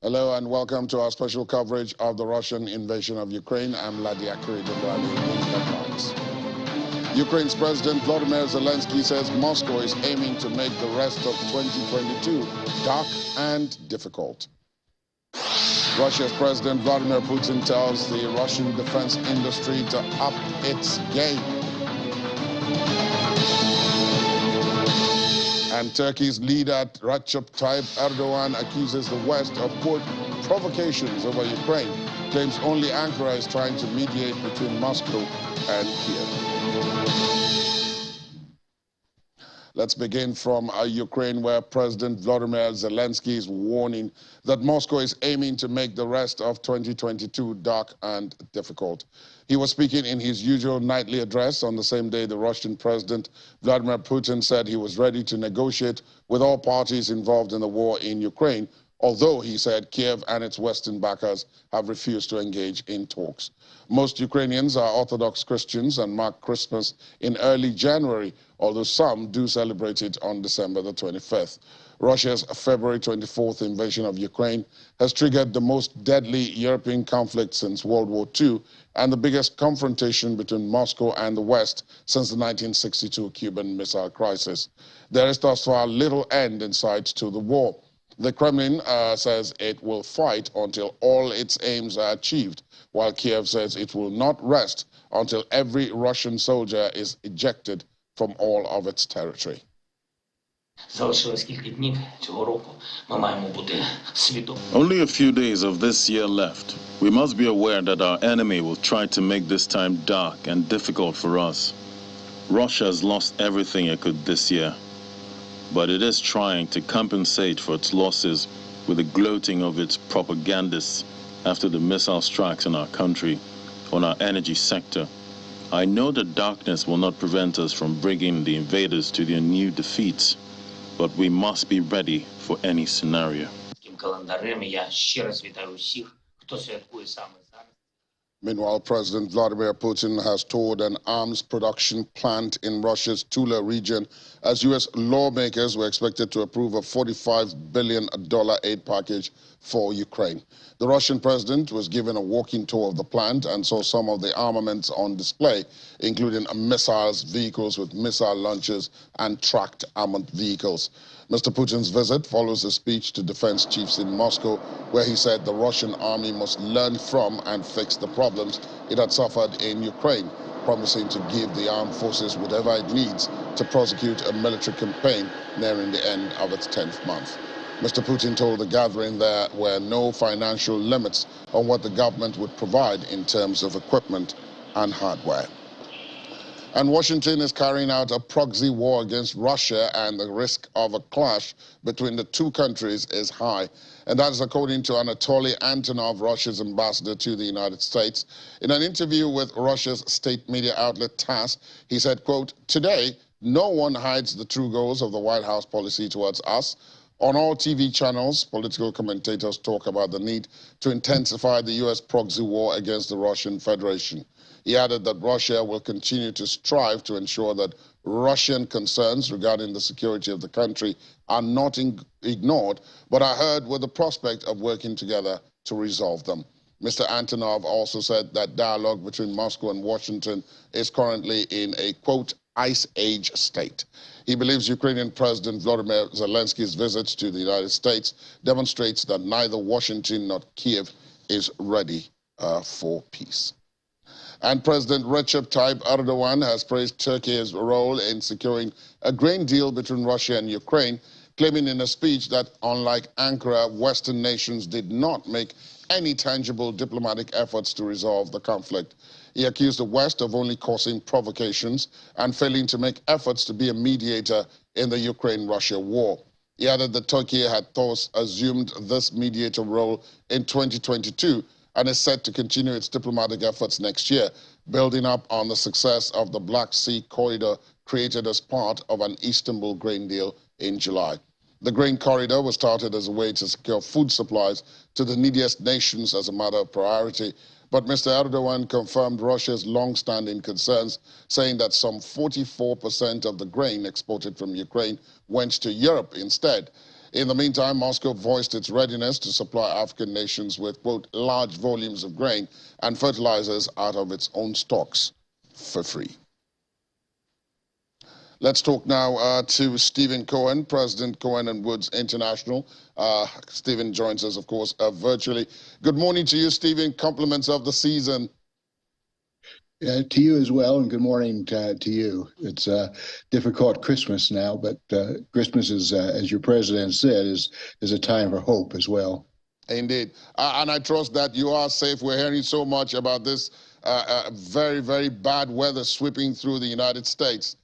Hello and welcome to our special coverage of the Russian invasion of Ukraine. I'm Ladia Headlines. Ukraine's President Vladimir Zelensky says Moscow is aiming to make the rest of 2022 dark and difficult. Russia's President Vladimir Putin tells the Russian defense industry to up its game. And Turkey's leader Recep Tayyip Erdogan accuses the West of, quote, provocations over Ukraine, claims only Ankara is trying to mediate between Moscow and Kiev. Let's begin from Ukraine, where President Volodymyr Zelensky is warning that Moscow is aiming to make the rest of 2022 dark and difficult. He was speaking in his usual nightly address on the same day the Russian President Vladimir Putin said he was ready to negotiate with all parties involved in the war in Ukraine, although he said Kiev and its Western backers have refused to engage in talks. Most Ukrainians are Orthodox Christians and mark Christmas in early January, although some do celebrate it on December the 25th. Russia's February 24th invasion of Ukraine has triggered the most deadly European conflict since World War II and the biggest confrontation between Moscow and the West since the 1962 Cuban Missile Crisis. There is thus far little end in sight to the war. The Kremlin says it will fight until all its aims are achieved, while Kiev says it will not rest until every Russian soldier is ejected from all of its territory. Only a few days of this year left. We must be aware that our enemy will try to make this time dark and difficult for us. Russia has lost everything it could this year, but it is trying to compensate for its losses with the gloating of its propagandists after the missile strikes on our country, on our energy sector. I know that darkness will not prevent us from bringing the invaders to their new defeats, but we must be ready for any scenario. Meanwhile, President Vladimir Putin has toured an arms production plant in Russia's Tula region as U.S. lawmakers were expected to approve a $45 billion aid package for Ukraine. The Russian president was given a walking tour of the plant and saw some of the armaments on display, including missiles, vehicles with missile launchers, and tracked armored vehicles. Mr. Putin's visit follows a speech to defense chiefs in Moscow, where he said the Russian army must learn from and fix the problems it had suffered in Ukraine, promising to give the armed forces whatever it needs to prosecute a military campaign nearing the end of its 10th month. Mr. Putin told the gathering there were no financial limits on what the government would provide in terms of equipment and hardware. And Washington is carrying out a proxy war against Russia, and the risk of a clash between the two countries is high. And that is according to Anatoly Antonov, Russia's ambassador to the United States. In an interview with Russia's state media outlet TASS, he said, quote, "Today, no one hides the true goals of the White House policy towards us. On all TV channels, political commentators talk about the need to intensify the U.S. proxy war against the Russian Federation." He added that Russia will continue to strive to ensure that Russian concerns regarding the security of the country are not ignored, but are heard with the prospect of working together to resolve them. Mr. Antonov also said that dialogue between Moscow and Washington is currently in a, quote, ice age state. He believes Ukrainian President Volodymyr Zelensky's visits to the United States demonstrates that neither Washington nor Kiev is ready for peace. And President Recep Tayyip Erdogan has praised Turkey's role in securing a grain deal between Russia and Ukraine, claiming in a speech that, unlike Ankara, Western nations did not make any tangible diplomatic efforts to resolve the conflict. He accused the West of only causing provocations and failing to make efforts to be a mediator in the Ukraine-Russia war. He added that Turkey had thus assumed this mediator role in 2022 and is set to continue its diplomatic efforts next year, building up on the success of the Black Sea corridor created as part of an Istanbul grain deal in July. The grain corridor was started as a way to secure food supplies to the neediest nations as a matter of priority, but Mr. Erdogan confirmed Russia's long-standing concerns, saying that some 44% of the grain exported from Ukraine went to Europe instead. In the meantime, Moscow voiced its readiness to supply African nations with, quote, large volumes of grain and fertilizers out of its own stocks for free. Let's talk now to Stephen Cohen, President Cohen and Woods International. Stephen joins us, of course, virtually. Good morning to you, Stephen. Compliments of the season. To you as well, and good morning to you. It's a difficult Christmas now, but Christmas is, as your president said, is a time for hope as well. Indeed. And I trust that you are safe. We're hearing so much about this very, very bad weather sweeping through the United States.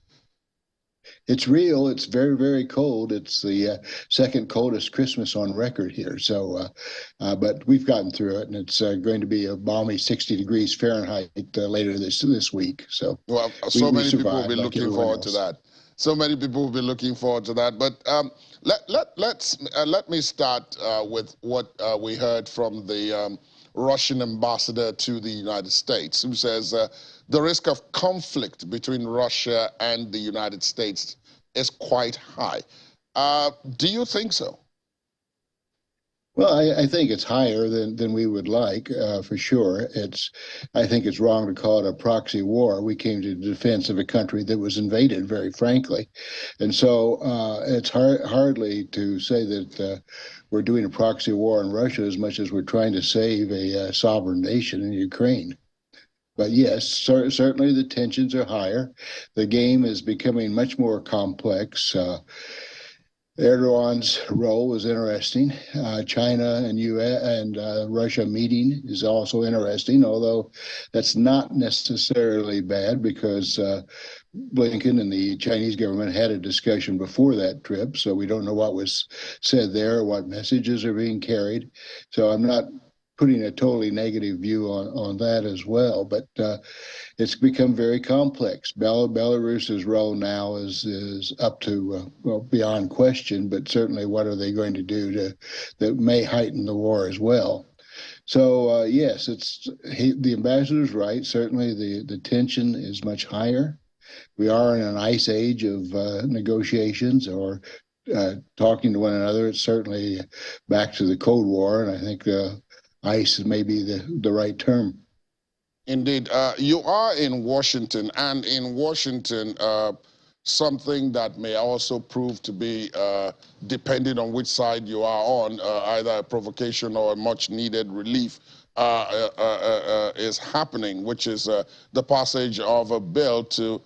It's real. It's very, very cold. It's the second coldest Christmas on record here. So, but we've gotten through it, and it's going to be a balmy 60 degrees Fahrenheit later this week. So, well, so many people will be looking forward to that. So many people will be looking forward to that. But let me start with what we heard from the Russian ambassador to the United States, who says the risk of conflict between Russia and the United States is quite high. Do you think so? Well, I think it's higher than we would like, for sure. I think it's wrong to call it a proxy war. We came to the defense of a country that was invaded, very frankly. And so it's hardly to say that we're doing a proxy war in Russia as much as we're trying to save a sovereign nation in Ukraine. But yes, certainly the tensions are higher. The game is becoming much more complex. Erdogan's role was interesting. China and US and Russia meeting is also interesting, although that's not necessarily bad because Blinken and the Chinese government had a discussion before that trip, so we don't know what was said there or what messages are being carried. So I'm not putting a totally negative view on that as well, but it's become very complex. Belarus's role now is up to, well, beyond question, but certainly what are they going to do that may heighten the war as well. So yes, the ambassador's right. Certainly the tension is much higher. We are in an ice age of negotiations or talking to one another. It's certainly back to the Cold War, and I think ice may be the right term. Indeed. You are in Washington, and in Washington, something that may also prove to be, depending on which side you are on, either a provocation or a much-needed relief, is happening, which is the passage of a bill to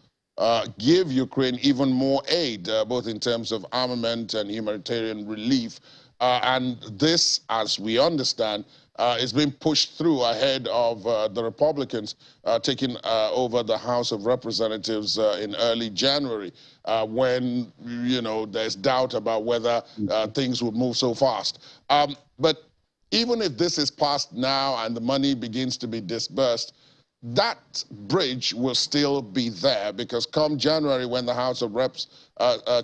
give Ukraine even more aid, both in terms of armament and humanitarian relief. And this, as we understand, is being pushed through ahead of the Republicans taking over the House of Representatives in early January, when, you know, there's doubt about whether things would move so fast. But even if this is passed now and the money begins to be disbursed, that bridge will still be there, because come January, when the House of Reps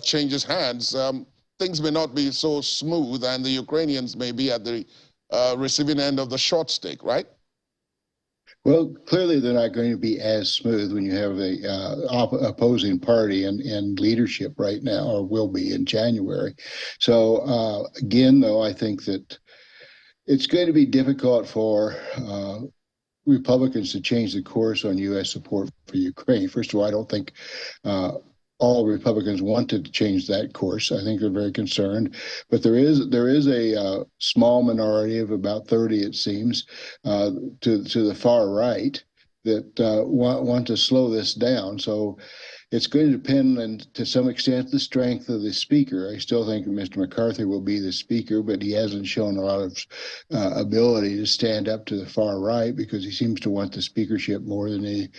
changes hands, things may not be so smooth, and the Ukrainians may be at the receiving end of the short stick, right? Well, clearly they're not going to be as smooth when you have a opposing party in leadership right now, or will be in January. So again, though, I think that it's going to be difficult for Republicans to change the course on U.S. support for Ukraine. First of all, I don't think all Republicans wanted to change that course. I think they're very concerned, but there is a small minority of about 30, it seems, to the far right that want to slow this down. So it's going to depend, and to some extent, the strength of the speaker. I still think Mr. McCarthy will be the speaker, but he hasn't shown a lot of ability to stand up to the far right, because he seems to want the speakership more than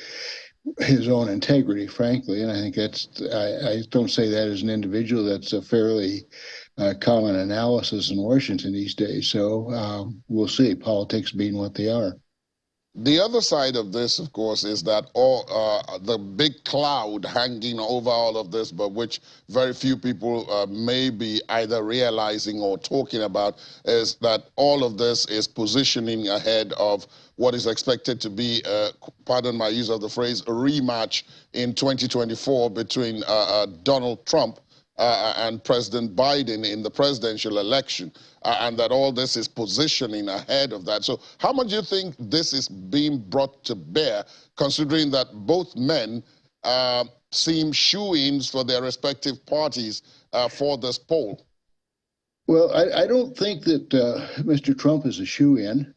his own integrity, frankly. And I think I don't say that as an individual. That's a fairly common analysis in Washington these days. So we'll see, politics being what they are. The other side of this, of course, is that the big cloud hanging over all of this, but which very few people may be either realizing or talking about, is that all of this is positioning ahead of what is expected to be, pardon my use of the phrase, a rematch in 2024 between Donald Trump and President Biden in the presidential election, and that all this is positioning ahead of that. So how much do you think this is being brought to bear, considering that both men seem shoo-ins for their respective parties for this poll? Well, I don't think that Mr. Trump is a shoe-in.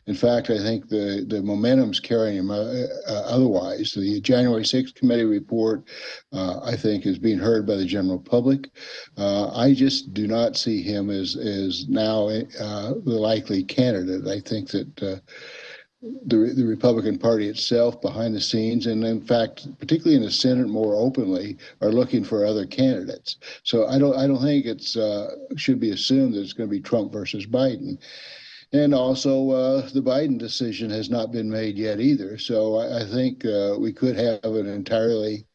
In fact, I think the momentum's carrying him otherwise. The January 6th committee report, I think, is being heard by the general public. I just do not see him as now the likely candidate. I think that the Republican Party itself behind the scenes, and in fact, particularly in the Senate more openly, are looking for other candidates. So I don't think it's should be assumed that it's going to be Trump versus Biden. And also, the Biden decision has not been made yet either. So I think we could have an entirely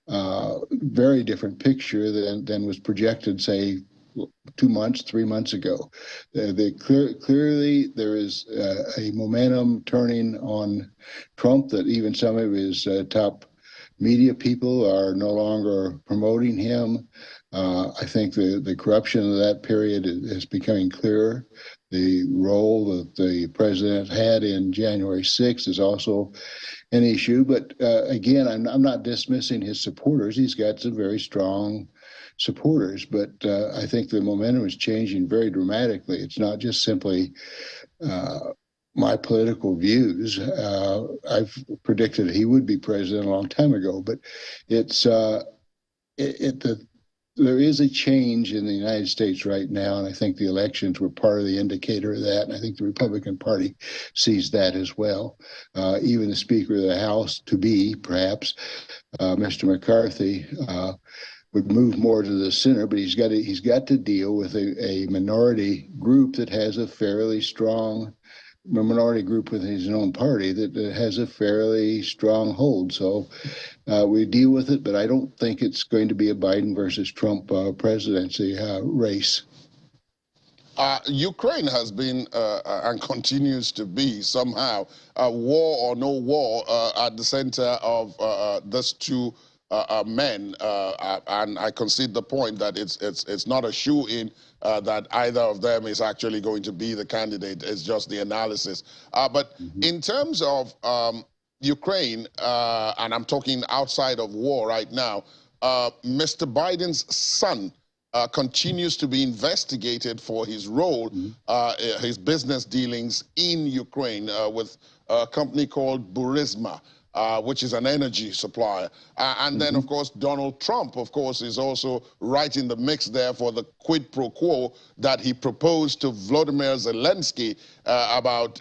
very different picture than was projected, say, 2 months, 3 months ago. Clearly, there is a momentum turning on Trump that even some of his top media people are no longer promoting him. I think the corruption of that period is becoming clearer. The role that the president had in January 6th is also an issue. But again, I'm not dismissing his supporters. He's got some very strong supporters, but I think the momentum is changing very dramatically. It's not just simply my political views. I've predicted he would be president a long time ago, but it's there is a change in the United States right now, and I think the elections were part of the indicator of that, and I think the Republican Party sees that as well. Even the Speaker of the House, to be, perhaps, Mr. McCarthy, would move more to the center, but he's got to deal with a minority group that has a fairly strong minority group within his own party that has a fairly strong hold. So we deal with it, but I don't think it's going to be a Biden versus Trump presidency race. Ukraine has been and continues to be somehow war or no war at the center of these two men, and I concede the point that it's not a shoe-in that either of them is actually going to be the candidate. It's just the analysis. But in terms of Ukraine, and I'm talking outside of war right now, Mr. Biden's son continues to be investigated for his role, his business dealings in Ukraine with a company called Burisma. Which is an energy supplier. And then, of course, Donald Trump, of course, is also right in the mix there for the quid pro quo that he proposed to Volodymyr Zelensky about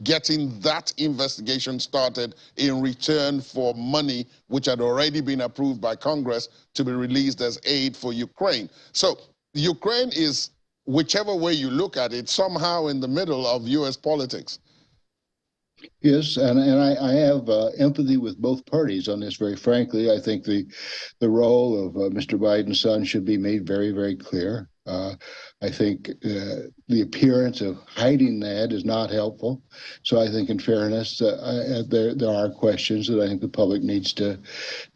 getting that investigation started in return for money which had already been approved by Congress to be released as aid for Ukraine. So Ukraine is, whichever way you look at it, somehow in the middle of U.S. politics. Yes, and I have empathy with both parties on this, very frankly. I think the role of Mr. Biden's son should be made very, very clear. I think the appearance of hiding that is not helpful. So I think, in fairness, there are questions that I think the public needs to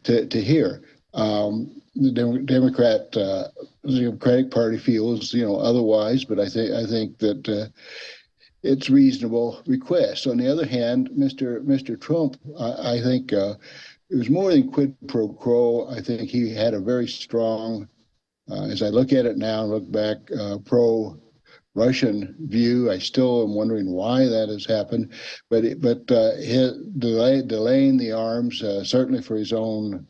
hear. The Democratic Party feels, otherwise, but I think that it's reasonable request. On the other hand, Mr. Trump, I think it was more than quid pro quo. I think he had a very strong, as I look at it now and look back, pro-Russian view. I still am wondering why that has happened, but his delaying the arms, certainly for his own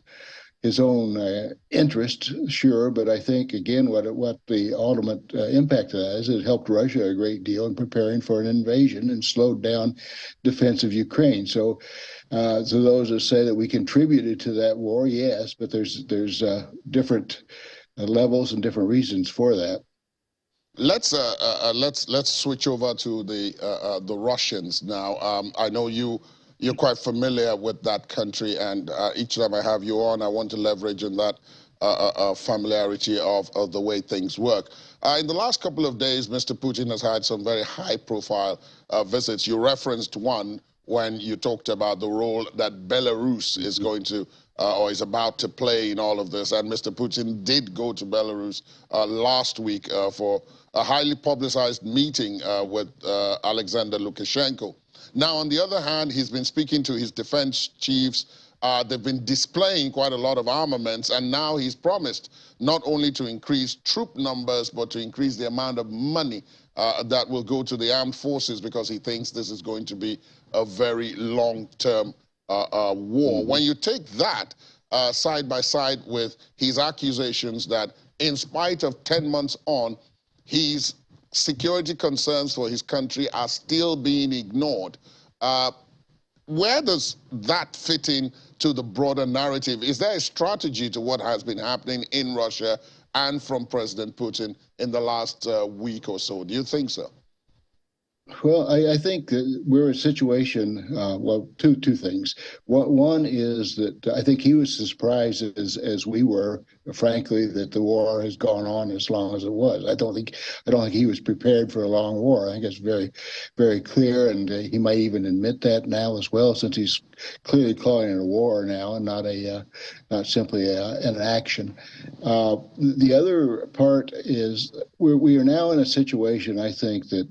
interest, sure, but I think, again, what the ultimate impact of that is, it helped Russia a great deal in preparing for an invasion and slowed down defense of Ukraine. So those that say that we contributed to that war, yes, but there's different levels and different reasons for that. Let's switch over to the Russians now. I know you're quite familiar with that country, and each time I have you on, I want to leverage on that familiarity of the way things work. In the last couple of days, Mr. Putin has had some very high-profile visits. You referenced one when you talked about the role that Belarus is going to or is about to play in all of this. And Mr. Putin did go to Belarus last week for a highly publicized meeting with Alexander Lukashenko. Now, on the other hand, he's been speaking to his defense chiefs. They've been displaying quite a lot of armaments, and now he's promised not only to increase troop numbers, but to increase the amount of money that will go to the armed forces, because he thinks this is going to be a very long-term war. When you take that side by side with his accusations that in spite of 10 months on, his security concerns for his country are still being ignored, where does that fit in to the broader narrative? Is there a strategy to what has been happening in Russia and from President Putin in the last week or so? Do you think so? Well, I think that we're in a situation, well, two things. One is that I think he was as surprised as we were, frankly, that the war has gone on as long as it was. I don't think he was prepared for a long war. I think it's very, very clear, and he might even admit that now as well, since he's clearly calling it a war now and not simply an action. The other part is we are now in a situation, I think, that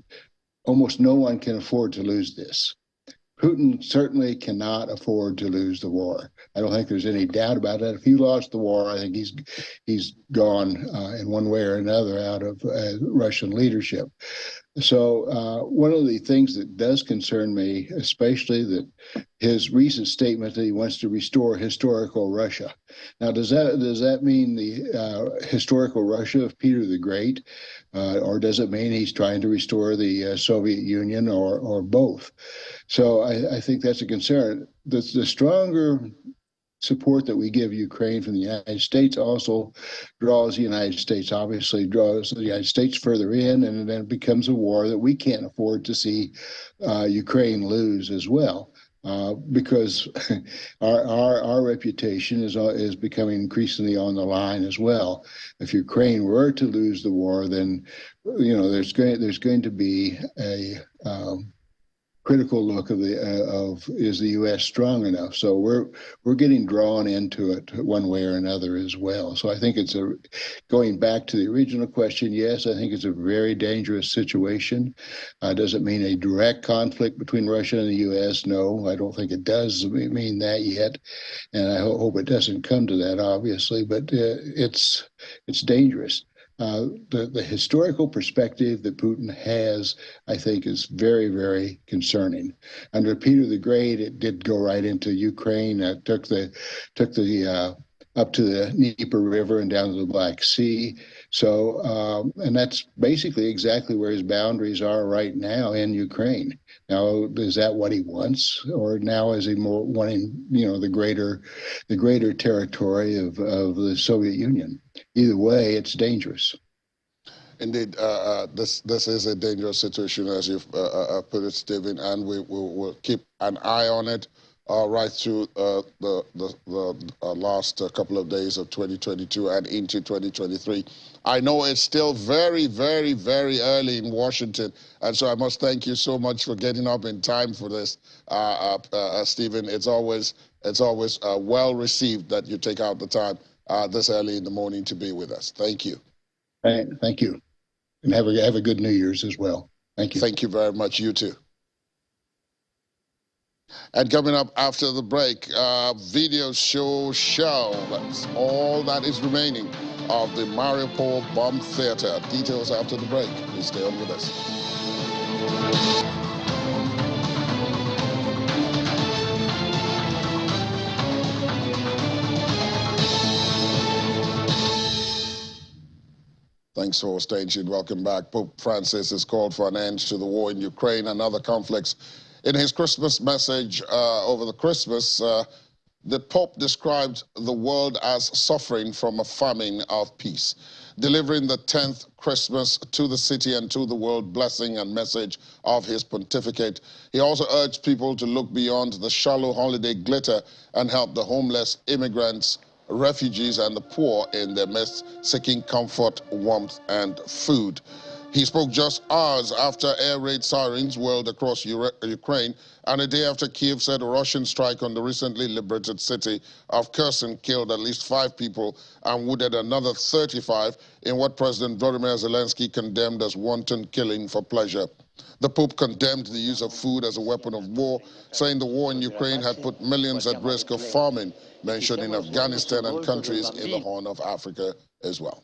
almost no one can afford to lose this. Putin certainly cannot afford to lose the war. I don't think there's any doubt about that. If he lost the war, I think he's gone in one way or another out of Russian leadership. So one of the things that does concern me, especially that his recent statement that he wants to restore historical Russia. Now, does that mean the historical Russia of Peter the Great, or does it mean he's trying to restore the Soviet Union, or both? So I think that's a concern. The stronger support that we give Ukraine from the United States also draws the United States, obviously draws the United States further in, and then it becomes a war that we can't afford to see Ukraine lose as well. Because our reputation is becoming increasingly on the line as well. If Ukraine were to lose the war, then there's going to be a critical look of is the U.S. strong enough? So we're getting drawn into it one way or another as well. So I think it's going back to the original question. Yes, I think it's a very dangerous situation. Does it mean a direct conflict between Russia and the U.S.? No, I don't think it does mean that yet, and I hope it doesn't come to that, obviously. But it's dangerous. The historical perspective that Putin has, I think, is very, very concerning. Under Peter the Great, it did go right into Ukraine. Took the up to the Dnieper River and down to the Black Sea. So, and that's basically exactly where his boundaries are right now in Ukraine. Now, is that what he wants, or now is he more wanting, the greater territory of the Soviet Union? Either way, it's dangerous. Indeed, this is a dangerous situation, as you've put it, Stephen, and we will keep an eye on it right through the last couple of days of 2022 and into 2023. I know it's still very, very, very early in Washington, and so I must thank you so much for getting up in time for this, Stephen. It's always well received that you take out the time this early in the morning to be with us. Thank you. Thank you, and have a good New Year's as well. Thank you. Thank you very much. You too. And coming up after the break, video show. That's all that is remaining of the Mariupol bomb theater. Details after the break. Please stay on with us. Thanks for staying tuned. Welcome back. Pope Francis has called for an end to the war in Ukraine and other conflicts. In his Christmas message over the Christmas, the Pope described the world as suffering from a famine of peace, delivering the 10th Christmas to the city and to the world blessing and message of his pontificate. He also urged people to look beyond the shallow holiday glitter and help the homeless, immigrants, refugees, and the poor in their midst, seeking comfort, warmth, and food. He spoke just hours after air raid sirens whirled across Ukraine, and a day after Kiev said a Russian strike on the recently liberated city of Kherson killed at least 5 people and wounded another 35 in what President Volodymyr Zelensky condemned as wanton killing for pleasure. The Pope condemned the use of food as a weapon of war, saying the war in Ukraine had put millions at risk of famine, mentioning Afghanistan and countries in the Horn of Africa as well.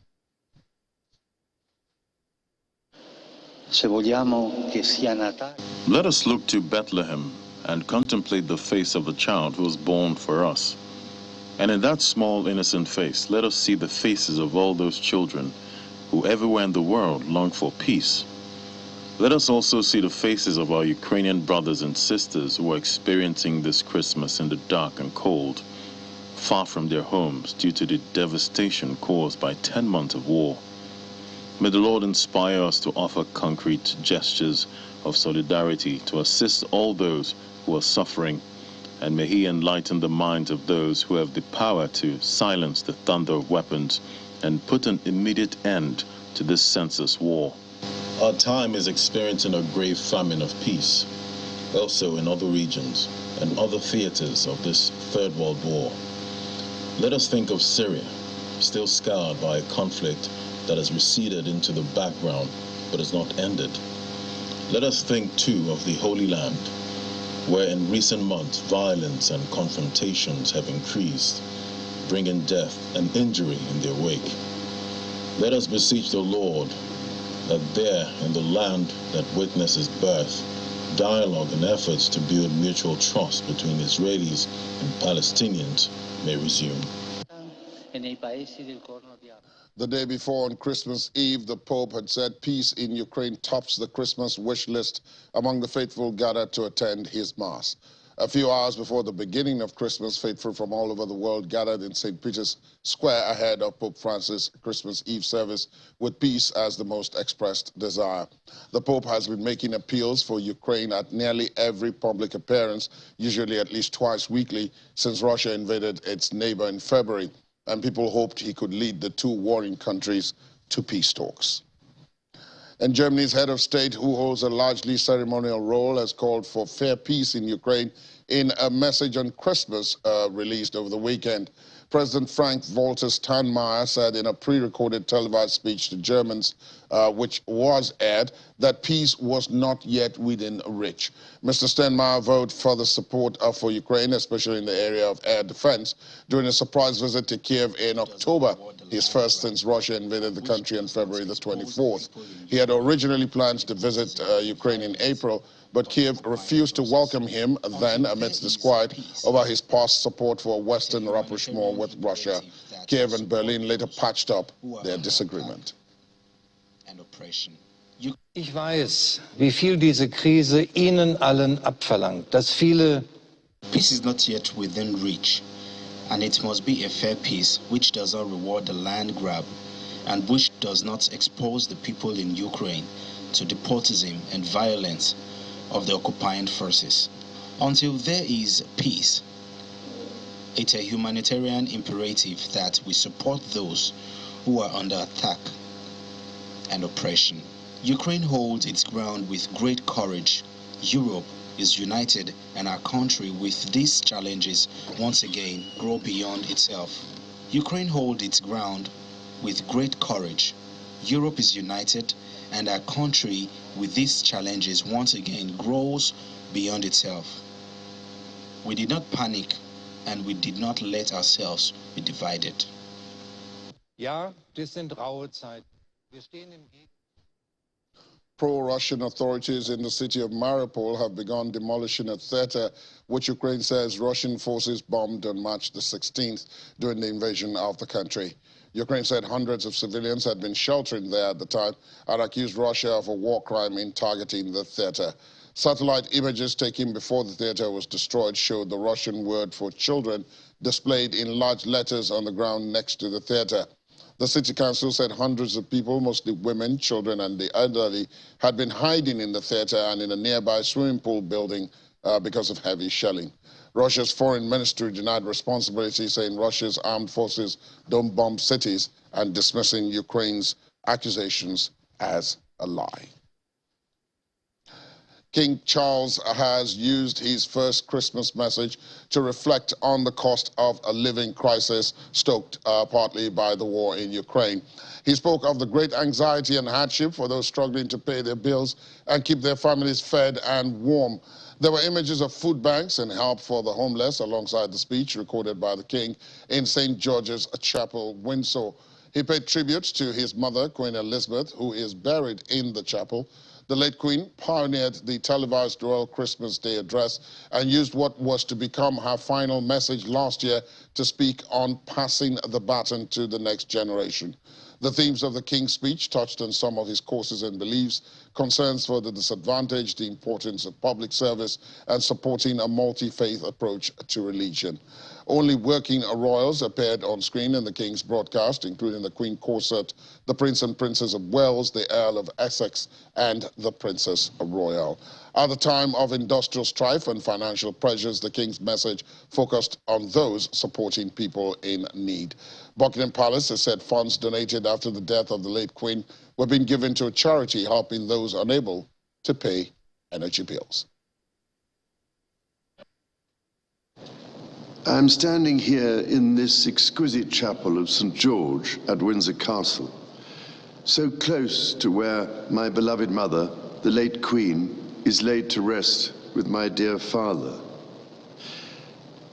Let us look to Bethlehem and contemplate the face of the child who was born for us. And in that small, innocent face, let us see the faces of all those children who everywhere in the world long for peace. Let us also see the faces of our Ukrainian brothers and sisters who are experiencing this Christmas in the dark and cold, far from their homes due to the devastation caused by 10 months of war. May the Lord inspire us to offer concrete gestures of solidarity to assist all those who are suffering, and may He enlighten the minds of those who have the power to silence the thunder of weapons and put an immediate end to this senseless war. Our time is experiencing a grave famine of peace, also in other regions and other theaters of this Third World War. Let us think of Syria, still scarred by a conflict that has receded into the background but has not ended. Let us think too of the Holy Land, where in recent months violence and confrontations have increased, bringing death and injury in their wake. Let us beseech the Lord that there in the land that witnesses birth, dialogue and efforts to build mutual trust between Israelis and Palestinians may resume. The day before, on Christmas Eve, the Pope had said peace in Ukraine tops the Christmas wish list among the faithful gathered to attend his Mass. A few hours before the beginning of Christmas, faithful from all over the world gathered in St. Peter's Square ahead of Pope Francis' Christmas Eve service, with peace as the most expressed desire. The Pope has been making appeals for Ukraine at nearly every public appearance, usually at least twice weekly, since Russia invaded its neighbor in February, and people hoped he could lead the two warring countries to peace talks. And Germany's head of state, who holds a largely ceremonial role, has called for fair peace in Ukraine in a message on Christmas released over the weekend. President Frank-Walter Steinmeier said in a pre-recorded televised speech to Germans, which was aired, that peace was not yet within reach. Mr. Steinmeier vowed further support for Ukraine, especially in the area of air defense, during a surprise visit to Kiev in October, his first since Russia invaded the country on February the 24th. He had originally planned to visit Ukraine in April, but Kiev refused to welcome him then amidst disquiet over his past support for a Western rapprochement with Russia. Kiev and Berlin later patched up their disagreement. Ich weiß, wie viel diese Krise Ihnen allen abverlangt, dass viele Peace is not yet within reach, and it must be a fair peace which does not reward the land grab and which does not expose the people in Ukraine to despotism and violence of the occupying forces. Until there is peace, it's a humanitarian imperative that we support those who are under attack and oppression. Ukraine holds its ground with great courage. Europe is united, and our country with these challenges once again grow beyond itself. Ukraine holds its ground with great courage. Europe is united, and our country with these challenges once again grows beyond itself. We did not panic, and we did not let ourselves be divided. Ja, das sind raue Zeiten. Wir stehen im Pro-Russian authorities in the city of Mariupol have begun demolishing a theater which Ukraine says Russian forces bombed on March the 16th during the invasion of the country. Ukraine said hundreds of civilians had been sheltering there at the time and accused Russia of a war crime in targeting the theater. Satellite images taken before the theater was destroyed showed the Russian word for children displayed in large letters on the ground next to the theater. The city council said hundreds of people, mostly women, children, and the elderly, had been hiding in the theater and in a nearby swimming pool building because of heavy shelling. Russia's foreign ministry denied responsibility, saying Russia's armed forces don't bomb cities and dismissing Ukraine's accusations as a lie. King Charles has used his first Christmas message to reflect on the cost of a living crisis stoked partly by the war in Ukraine. He spoke of the great anxiety and hardship for those struggling to pay their bills and keep their families fed and warm. There were images of food banks and help for the homeless alongside the speech recorded by the King in St. George's Chapel, Windsor. He paid tribute to his mother, Queen Elizabeth, who is buried in the chapel. The late Queen pioneered the televised Royal Christmas Day address and used what was to become her final message last year to speak on passing the baton to the next generation. The themes of the King's speech touched on some of his courses and beliefs, concerns for the disadvantaged, the importance of public service, and supporting a multi-faith approach to religion. Only working royals appeared on screen in the King's broadcast, including the Queen Consort, the Prince and Princess of Wales, the Earl of Essex, and the Princess Royal. At the time of industrial strife and financial pressures, the King's message focused on those supporting people in need. Buckingham Palace has said funds donated after the death of the late Queen were being given to a charity helping those unable to pay energy bills. I'm standing here in this exquisite chapel of St. George at Windsor Castle, so close to where my beloved mother, the late Queen, is laid to rest with my dear father.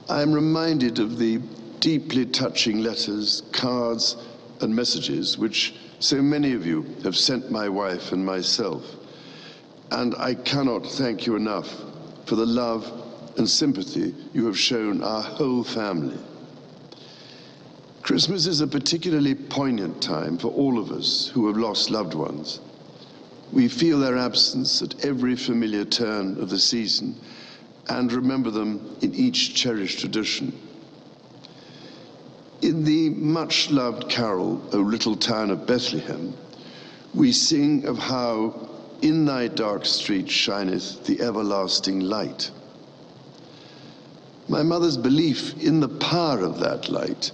I'm reminded of the deeply touching letters, cards, and messages which so many of you have sent my wife and myself. And I cannot thank you enough for the love and sympathy you have shown our whole family. Christmas is a particularly poignant time for all of us who have lost loved ones. We feel their absence at every familiar turn of the season and remember them in each cherished tradition. In the much-loved carol, O Little Town of Bethlehem, we sing of how in thy dark street shineth the everlasting light. My mother's belief in the power of that light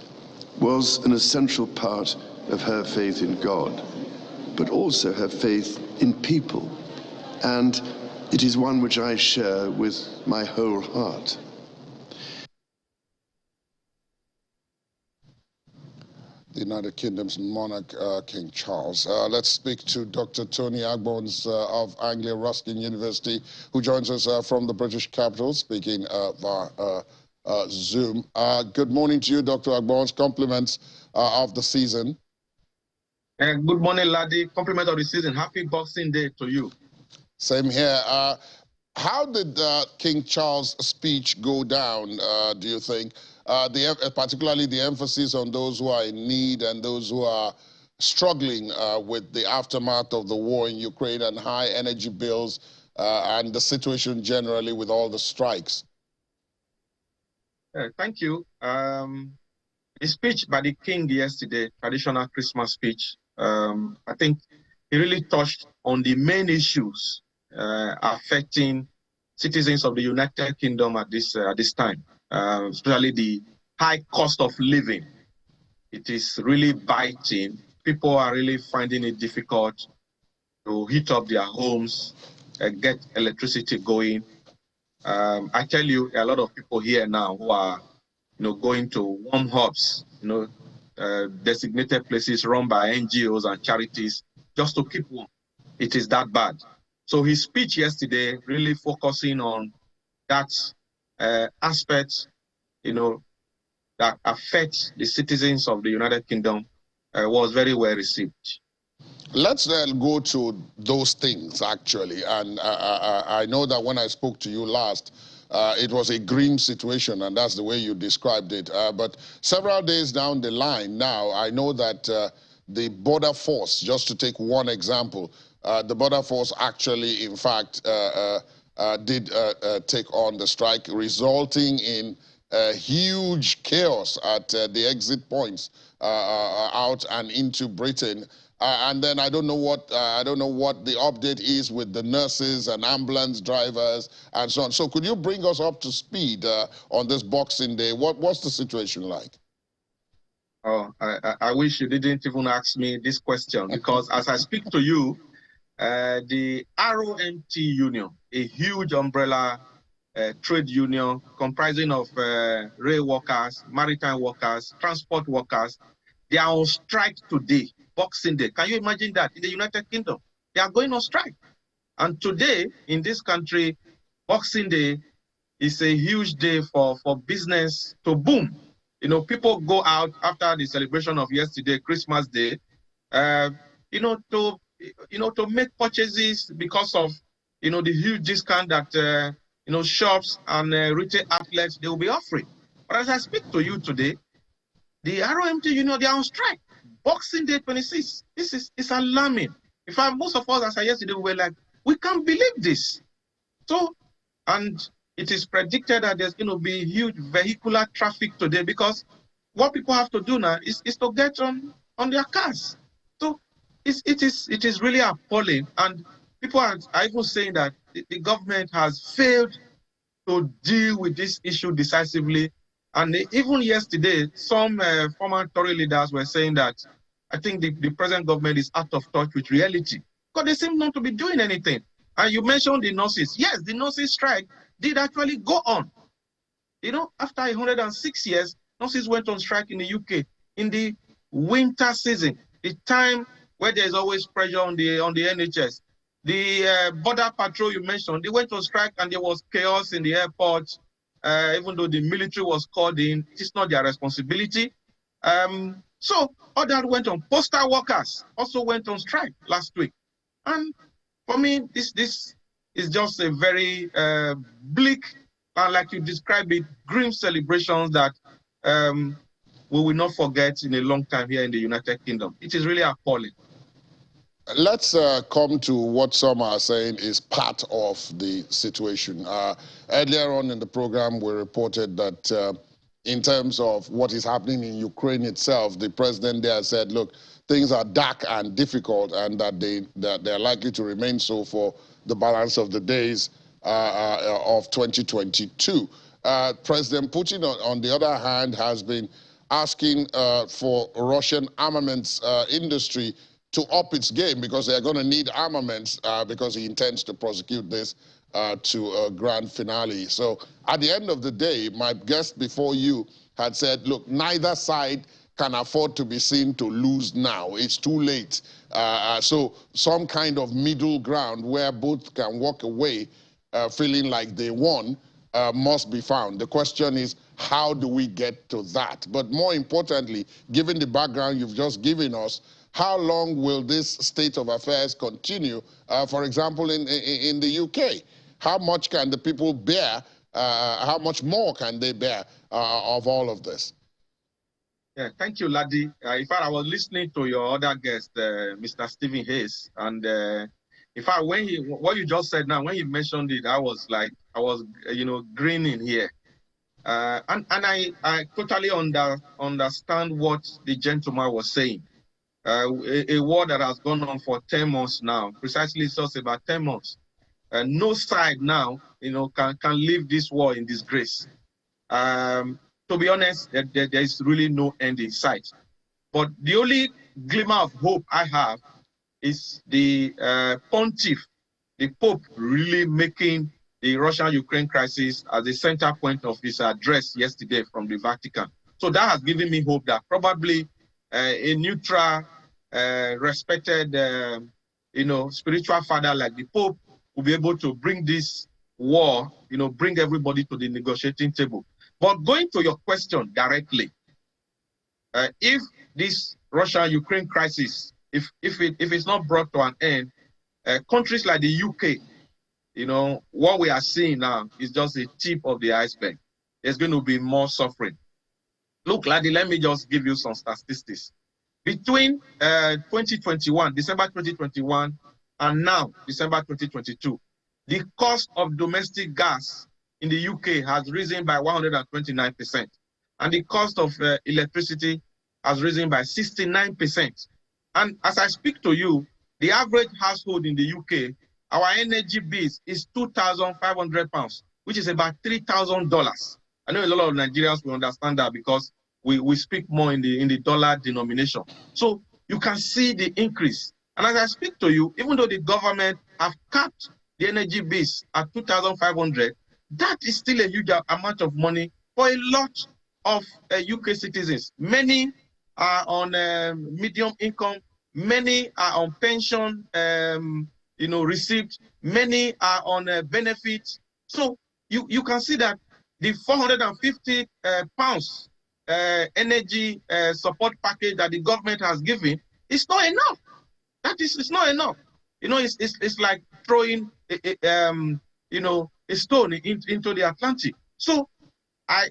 was an essential part of her faith in God, but also her faith in people, and it is one which I share with my whole heart. The United Kingdom's monarch, King Charles. Let's speak to Dr. Tony Agbons of Anglia Ruskin University, who joins us from the British capital, speaking via Zoom. Good morning to you, Dr. Agbons. Compliments of the season. Good morning, laddie. Compliment of the season. Happy Boxing Day to you. Same here. How did King Charles' speech go down, do you think? Particularly the emphasis on those who are in need and those who are struggling with the aftermath of the war in Ukraine and high energy bills and the situation generally with all the strikes. Thank you. The speech by the King yesterday, traditional Christmas speech, I think he really touched on the main issues affecting citizens of the United Kingdom at this time. Especially the high cost of living. It is really biting. People are really finding it difficult to heat up their homes, get electricity going. I tell you, a lot of people here now who are, going to warm hubs, designated places run by NGOs and charities just to keep warm. It is that bad. So his speech yesterday really focusing on that aspects, that affects the citizens of the United Kingdom was very well received. Let's then go to those things, actually. And I know that when I spoke to you last, it was a grim situation, and that's the way you described it. But several days down the line now, I know that the border force, just to take one example, the border force actually, in fact, did take on the strike, resulting in huge chaos at the exit points out and into Britain. And then I don't know what the update is with the nurses and ambulance drivers and so on. So could you bring us up to speed on this Boxing Day? What's the situation like? Oh, I wish you didn't even ask me this question, because as I speak to you, the ROMT Union, a huge umbrella trade union comprising of rail workers, maritime workers, transport workers, they are on strike today, Boxing Day. Can you imagine that in the United Kingdom? They are going on strike. And today, in this country, Boxing Day is a huge day for business to boom. You know, people go out after the celebration of yesterday, Christmas Day, to make purchases because of, the huge discount that, shops and retail outlets, they will be offering. But as I speak to you today, the ROMT, they are on strike. Boxing Day 26. It's alarming. In fact, most of us, as I yesterday, we were like, we can't believe this. So, and it is predicted that there's going to be huge vehicular traffic today because what people have to do now is to get on their cars. So it is really appalling. And people are even saying that the government has failed to deal with this issue decisively. And even yesterday, some former Tory leaders were saying that I think the present government is out of touch with reality because they seem not to be doing anything. And you mentioned the nurses. Yes, the nurses strike did actually go on. After 106 years, nurses went on strike in the UK in the winter season, the time where there's always pressure on the NHS. The border patrol you mentioned, they went on strike and there was chaos in the airport. Even though the military was called in, it's not their responsibility. So others went on. Postal workers also went on strike last week. And for me, this is just a very bleak, and like you described it, grim celebrations that we will not forget in a long time here in the United Kingdom. It is really appalling. Let's come to what some are saying is part of the situation. Earlier on in the program, we reported that in terms of what is happening in Ukraine itself, the president there said, look, things are dark and difficult and that they're likely to remain so for the balance of the days of 2022. President Putin, on the other hand, has been asking for Russian armaments industry to up its game because they're going to need armaments because he intends to prosecute this to a grand finale. So at the end of the day, my guest before you had said, look, neither side can afford to be seen to lose now. It's too late. So some kind of middle ground where both can walk away feeling like they won must be found. The question is, how do we get to that? But more importantly, given the background you've just given us, how long will this state of affairs continue? For example, in the UK, how much can the people bear? How much more can they bear of all of this? Yeah, thank you, Ladi. In fact, I was listening to your other guest, Mr. Stephen Hayes, and in fact, what you just said now, when he mentioned it, I was grinning here, and I totally understand what the gentleman was saying. A war that has gone on for 10 months now, precisely just about 10 months. No side now, can leave this war in disgrace. To be honest, there is really no end in sight. But the only glimmer of hope I have is the pontiff, the Pope, really making the Russia-Ukraine crisis as the center point of his address yesterday from the Vatican. So that has given me hope that probably a neutral, respected, spiritual father like the Pope will be able to bring this war, bring everybody to the negotiating table. But going to your question directly, if this Russia-Ukraine crisis, if it's not brought to an end, countries like the UK, what we are seeing now is just the tip of the iceberg. There's going to be more suffering. Look, Ladi, let me just give you some statistics. Between 2021, December 2021, and now, December 2022, the cost of domestic gas in the UK has risen by 129%. And the cost of electricity has risen by 69%. And as I speak to you, the average household in the UK, our energy bill is £2,500, which is about $3,000. I know a lot of Nigerians will understand that because we speak more in the dollar denomination. So you can see the increase. And as I speak to you, even though the government have capped the energy base at 2,500, that is still a huge amount of money for a lot of UK citizens. Many are on medium income, many are on pension, received, many are on benefits. So you can see that the 450 pounds energy support package that the government has given is not enough. It's not enough. It's like throwing a stone into the Atlantic. So I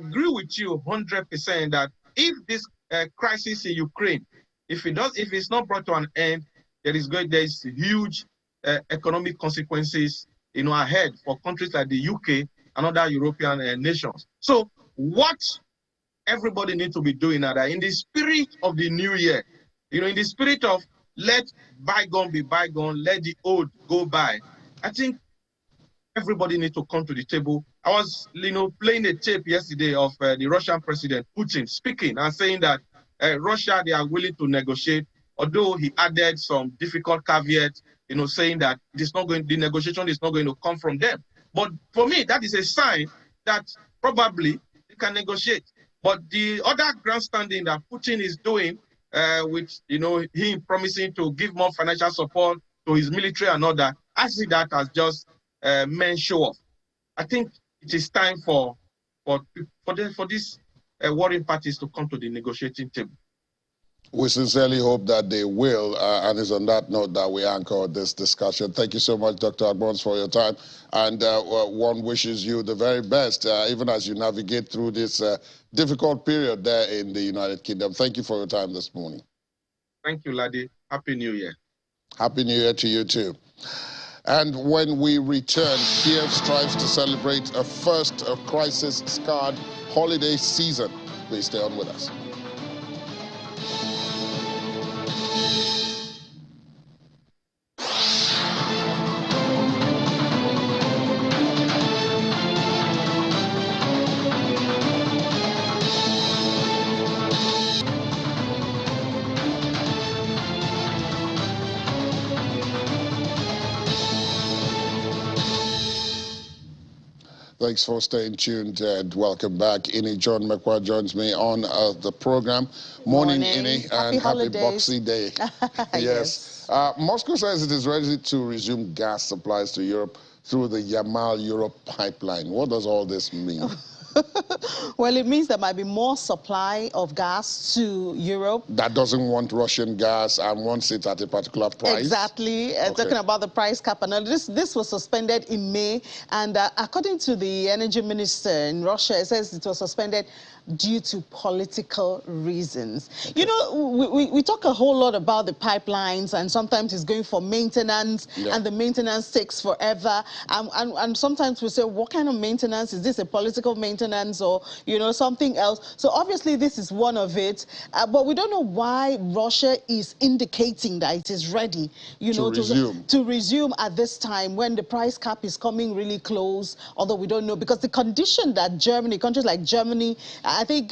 agree with you 100% that if this crisis in Ukraine, if it's not brought to an end, there is huge economic consequences ahead for countries like the UK and other European nations. So what everybody needs to be doing now, that in the spirit of the new year, in the spirit of let bygone be bygone, let the old go by, I think everybody needs to come to the table. I was, playing a tape yesterday of the Russian president Putin speaking and saying that Russia, they are willing to negotiate, although he added some difficult caveats, saying that the negotiation is not going to come from them. But for me, that is a sign that probably they can negotiate. But the other grandstanding that Putin is doing, with him promising to give more financial support to his military and all that, I see that as just men show off. I think it is time for these warring parties to come to the negotiating table. We sincerely hope that they will, and it's on that note that we anchor this discussion. Thank you so much, Dr. Agbons, for your time, and one wishes you the very best, even as you navigate through this difficult period there in the United Kingdom. Thank you for your time this morning. Thank you, Ladi. Happy New Year. Happy New Year to you, too. And when we return, Kiev strives to celebrate a first crisis-scarred holiday season. Please stay on with us. Thanks for staying tuned and welcome back. Ini John McQuarrie joins me on the program. Morning, Ini, and happy Boxing Day. Yes. Moscow says it is ready to resume gas supplies to Europe through the Yamal-Europe pipeline. What does all this mean? Well, it means there might be more supply of gas to Europe. That doesn't want Russian gas and wants it at a particular price? Exactly. Okay. Talking about the price cap. And this was suspended in May. And according to the energy minister in Russia, it says it was suspended due to political reasons. Okay. You know, we talk a whole lot about the pipelines, and sometimes it's going for maintenance, and the maintenance takes forever. And sometimes we say, what kind of maintenance? Is this a political maintenance or, something else? So obviously this is one of it. But we don't know why Russia is indicating that it is ready, to resume at this time when the price cap is coming really close, although we don't know, because the condition that countries like Germany, I think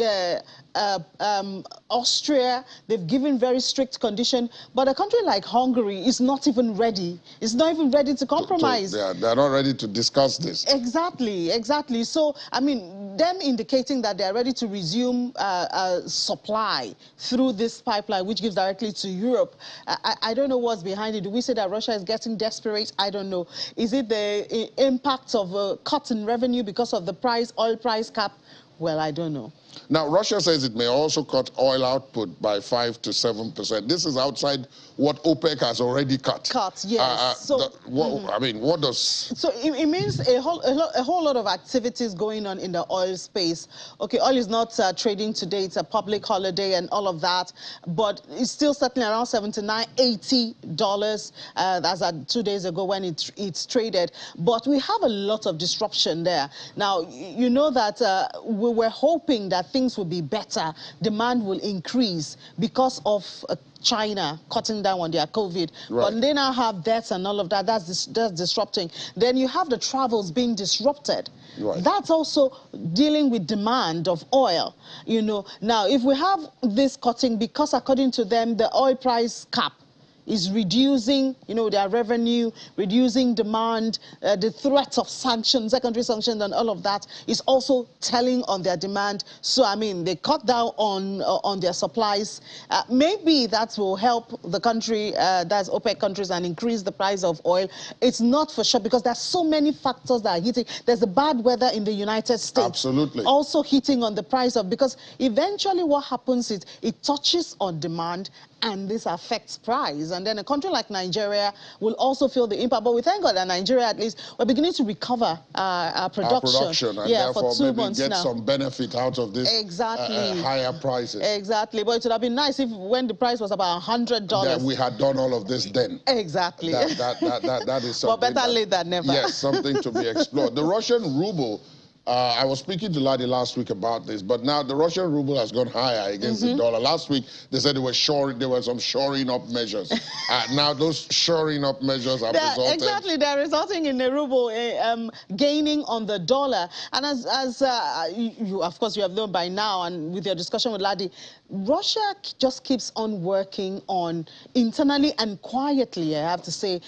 Austria, they've given very strict condition, but a country like Hungary is not even ready. It's not even ready to compromise. They're not ready to discuss this. Exactly. So, I mean, them indicating that they're ready to resume supply through this pipeline, which gives directly to Europe. I don't know what's behind it. Do we say that Russia is getting desperate? I don't know. Is it the impact of a cut in revenue because of the oil price cap? Well, I don't know. Now, Russia says it may also cut oil output by 5 to 7%. This is outside what OPEC has already cut. Yes. I mean, what does... So it means a whole lot of activities going on in the oil space. Okay, oil is not trading today. It's a public holiday and all of that. But it's still settling around $79, $80 as at 2 days ago when it's traded. But we have a lot of disruption there. Now, you know that we were hoping that things will be better, demand will increase because of China cutting down on their COVID. Right. But they now have deaths and all of that. That's disrupting. Then you have the travels being disrupted. Right. That's also dealing with demand of oil. Now, if we have this cutting, because according to them, the oil price cap is reducing, you know, their revenue, reducing demand. The threat of sanctions, secondary sanctions, and all of that is also telling on their demand. So, I mean, they cut down on their supplies. Maybe that will help the country, that's OPEC countries, and increase the price of oil. It's not for sure, because there's so many factors that are hitting. There's the bad weather in the United States. Absolutely. Also hitting on the price of, because eventually what happens is it touches on demand, and this affects price. And then a country like Nigeria will also feel the impact. But we thank God that Nigeria, at least, we're beginning to recover our production. And yeah, therefore for 2 maybe months get now. some benefit out of this higher prices. Exactly. But it would have been nice if, when the price was about $100, that we had done all of this then. Exactly. That is something. But better late than never. Yes, something to be explored. The Russian ruble. I was speaking to Ladi last week about this, but now the Russian ruble has gone higher against the dollar. Last week, they said there were some shoring up measures. Now those shoring up measures have resulted. Exactly, they're resulting in the ruble gaining on the dollar. And as you, of course, you have known by now, and with your discussion with Ladi, Russia just keeps on working on internally and quietly, I have to say,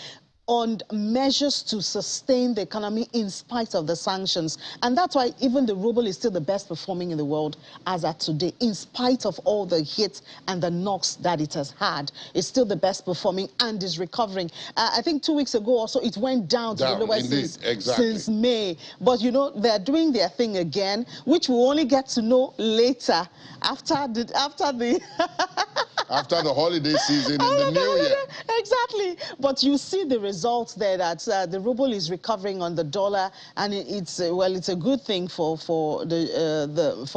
on measures to sustain the economy in spite of the sanctions. And that's why even the ruble is still the best performing in the world as at today, in spite of all the hits and the knocks that it has had. It's still the best performing and is recovering. I think 2 weeks ago also, it went down to the lowest since May. But, you know, they're doing their thing again, which we'll only get to know later after the after the holiday season in the new year. Exactly. But you see the results there, that the ruble is recovering on the dollar, and it's it's a good thing for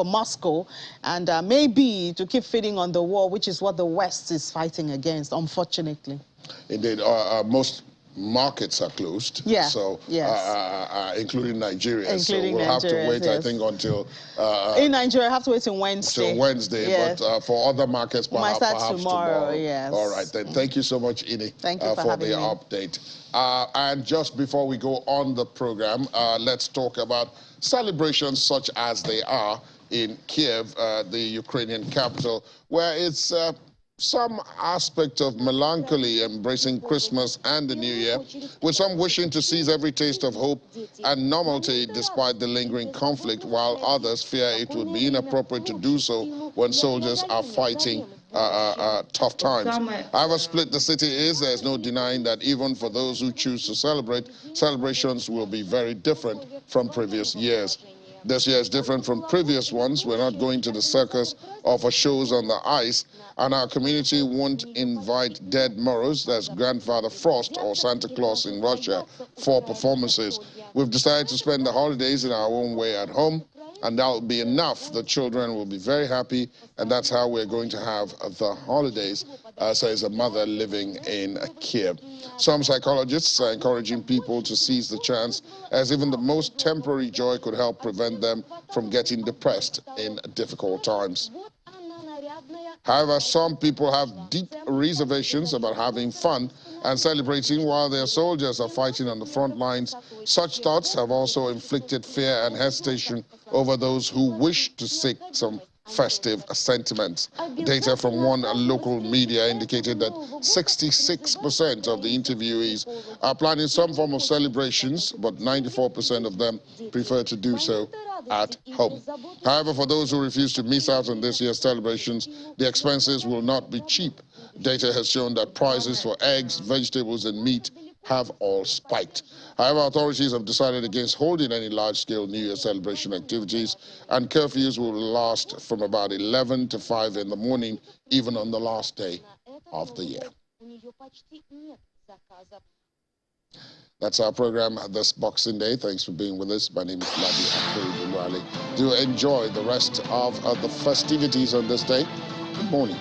Moscow, and maybe to keep feeding on the war, which is what the West is fighting against, unfortunately. Indeed. Most markets are closed, including Nigeria. Including we'll have to wait, I think, until... in Nigeria, I have to wait until Wednesday. Till Wednesday, but for other markets, perhaps tomorrow. Yes. All right, then. Thank you so much, Ini, for the update. And just before we go on the program, let's talk about celebrations such as they are in Kiev, the Ukrainian capital, where it's... some aspect of melancholy embracing Christmas and the New Year, with some wishing to seize every taste of hope and normality despite the lingering conflict, while others fear it would be inappropriate to do so when soldiers are fighting tough times. However split the city is, there's no denying that even for those who choose to celebrate, celebrations will be very different from previous years. This year is different from previous ones. We're not going to the circus or for shows on the ice, and our community won't invite Dead Morrows, that's Grandfather Frost or Santa Claus in Russia, for performances. We've decided to spend the holidays in our own way at home, and that will be enough. The children will be very happy, and that's how we're going to have the holidays, says a mother living in Kiev. Some psychologists are encouraging people to seize the chance, as even the most temporary joy could help prevent them from getting depressed in difficult times. However, some people have deep reservations about having fun and celebrating while their soldiers are fighting on the front lines. Such thoughts have also inflicted fear and hesitation over those who wish to seek some festive sentiments. Data from one local media indicated that 66% of the interviewees are planning some form of celebrations, but 94% of them prefer to do so at home. However, for those who refuse to miss out on this year's celebrations, the expenses will not be cheap. Data has shown that prices for eggs, vegetables, and meat have all spiked. However, authorities have decided against holding any large-scale New Year celebration activities, and curfews will last from about 11 to 5 in the morning, even on the last day of the year. That's our program this Boxing Day. Thanks for being with us. My name is Ladi Akuri. Do enjoy the rest of the festivities on this day. Good morning.